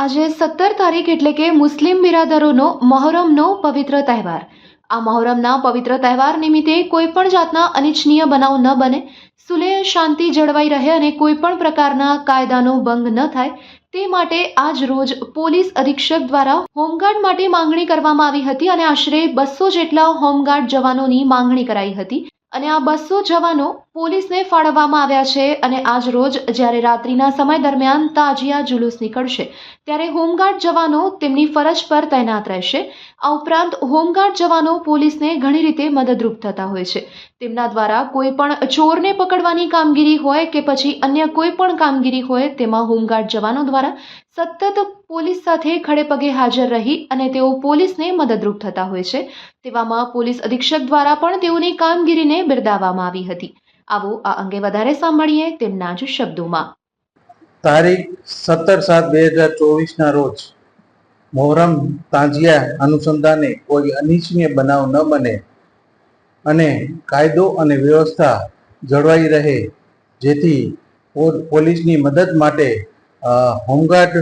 આજે 17 તારીખ એટલે કે મુસ્લિમ બિરાદરોનો મહોરમનો પવિત્ર તહેવાર। આ મહોરમના પવિત્ર તહેવાર નિમિત્તે કોઈ પણ જાતના અનિચ્છનીય બનાવ ન બને, સુલેહ શાંતિ જળવાઈ રહે અને કોઈ પણ પ્રકારના કાયદાનો ભંગ ન થાય તે માટે આજ રોજ પોલીસ અધિક્ષક દ્વારા હોમગાર્ડ માટે માંગણી કરવામાં આવી હતી અને આશરે 200 જેટલા હોમગાર્ડ જવાનોની માંગણી કરાઈ હતી અને આ 200 જવાનો પોલીસને ફાળવવામાં આવ્યા છે। અને આજ રોજ જ્યારે રાત્રિના સમય દરમિયાન તાજિયા જુલુસ નીકળશે ત્યારે હોમગાર્ડ જવાનો તેમની ફરજ પર તૈનાત રહેશે। આ ઉપરાંત હોમગાર્ડ જવાનો પોલીસને ઘણી રીતે મદદરૂપ થતા હોય છે। તેમના દ્વારા કોઈ પણ ચોરને પકડવાની કામગીરી હોય કે પછી અન્ય કોઈ પણ કામગીરી હોય તેમાં હોમગાર્ડ જવાનો દ્વારા સતત પોલીસ સાથે ખડે પગે હાજર રહી અને તેઓ પોલીસને મદદરૂપ થતા હોય છે। તેવામાં પોલીસ અધિક્ષક દ્વારા પણ તેઓની કામગીરીને બિરદાવવામાં આવી હતી। આવો આ અંગે વધારે સાંભળીએ તેમના જ શબ્દોમાં। તારીખ 17/7/2024 ના રોજ મોહરમ તાજિયા અનુસંધાને કોઈ અનિચ્છનીય બનાવ ન બને અને કાયદો અને વ્યવસ્થા જળવાઈ રહે, જેથી પોલીસની મદદ માટે હોમગાર્ડ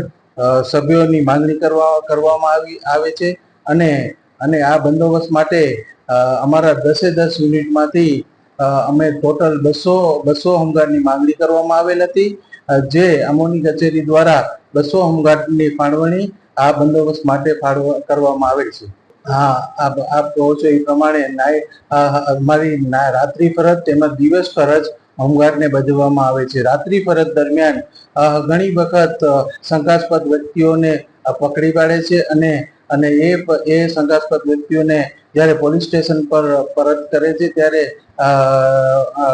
સભ્યોની માંગણી કરવામાં આવે છે અને આ બંદોબસ્ત માટે અમારા 10 યુનિટમાંથી અમે ટોટલ 200 હોમગાર્ડની માંગણી કરવામાં આવેલ હતી, જે અમોની કચેરી દ્વારા 200 હોમગાર્ડની ફાળવણી આ બંદોબસ્ત માટે કરવામાં આવેલ છે। આપ કહો છો એ પ્રમાણે અમારી રાત્રિ ફરજ તેમજ દિવસ ફરજ હોમગાર્ડને બજાવવામાં આવે છે। રાત્રિ ફરજ દરમિયાન ઘણી વખત શંકાસ્પદ વ્યક્તિઓને પકડી પાડે છે અને એ શંકાસ્પદ વ્યક્તિઓને જ્યારે પોલીસ સ્ટેશન પર પરત કરે છે ત્યારે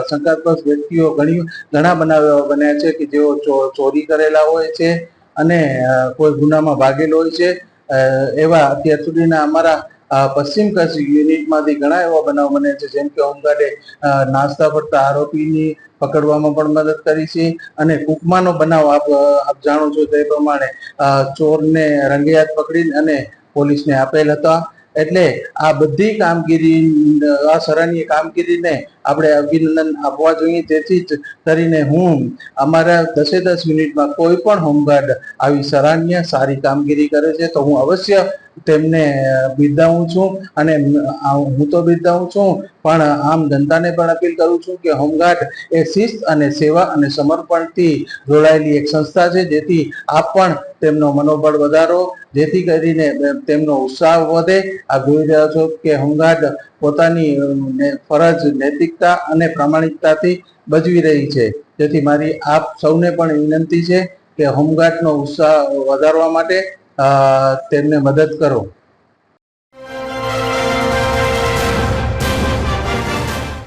શંકાસ્પદ વ્યક્તિઓ ઘણા બનાવ એવા બન્યા છે કે જેઓ ચોરી કરેલા હોય છે અને કોઈ ગુનામાં ભાગેલ હોય છે। એવા અત્યાર સુધીના અમારા પશ્ચિમ કચ્છ યુનિટમાંથી ઘણા એવા બનાવ બને છે, જેમ કે હોમગાર્ડે નાસ્તા ફરતા આરોપીની પકડવામાં પણ મદદ કરી છે અને કુકમાનો બનાવ આપ જાણો છો તે પ્રમાણે ચોરને રંગે હાથ પકડી અને પોલીસને આપેલ હતા। એટલે આ બધી કામગીરી, આ સરાહનીય કામગીરીને આપણે અભિનંદન આપવા જોઈએ। તેથી જ કરીને હું અમારા 10 યુનિટમાં કોઈ પણ હોમગાર્ડ આવી સરાહનીય સારી કામગીરી કરે છે તો હું અવશ્ય તેમને બિરદાવું છું અને હું તો બિરદાવું છું, પણ આમ જનતાને પણ અપીલ કરું છું કે હોમગાર્ડ એ શિસ્ત અને સેવા અને સમર્પણથી જોડાયેલી એક સંસ્થા છે, જેથી આપ પણ તેમનો મનોબળ વધારો, જેથી કરીને તેમનો ઉત્સાહ વધે। આપ જોઈ રહ્યા છો કે હોમગાર્ડ પોતાની ફરજ નૈતિકતા અને પ્રામાણિકતાથી બજવી રહી છે, જેથી મારી આપ સૌને પણ વિનંતી છે કે હોમગાર્ડનો ઉત્સાહ વધારવા માટે તેમને મદદ કરો।